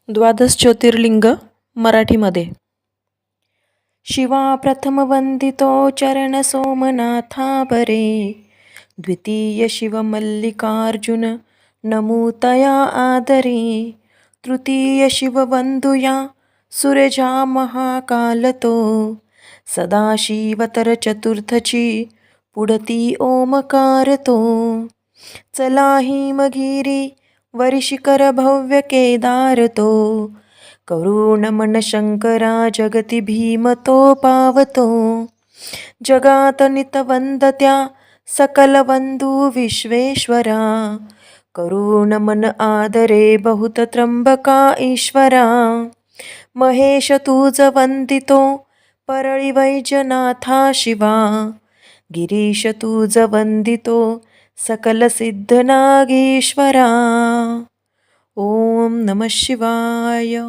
द्वादश ज्योतिर्लिंग मराठीमध्ये. शिवा प्रथम वंदितो चरण सोमनाथा बरे, द्वितीय शिव मल्लिकार्जुन नमूतया आदरे, तृतीय शिव वंदुया सुरजा महाकालतो, सदाशिवतर चतुर्थची पुढती ओमकारतो, चला हिमगिरी वरिशिखर भव्य केदारतो, करुण मन शंकरा जगती भीमतो पावतो, जगात नित वंदत्या सकल वंदू विश्वेश्वरा, करुण मन आदरे बहुत त्र्यंबका ईश्वरा, महेश तुझ वंदितो परळी वैजनाथा शिवा, गिरीश तुझ वंदितो सकल सिद्ध नागेश्वरा. ओम नमः शिवाय.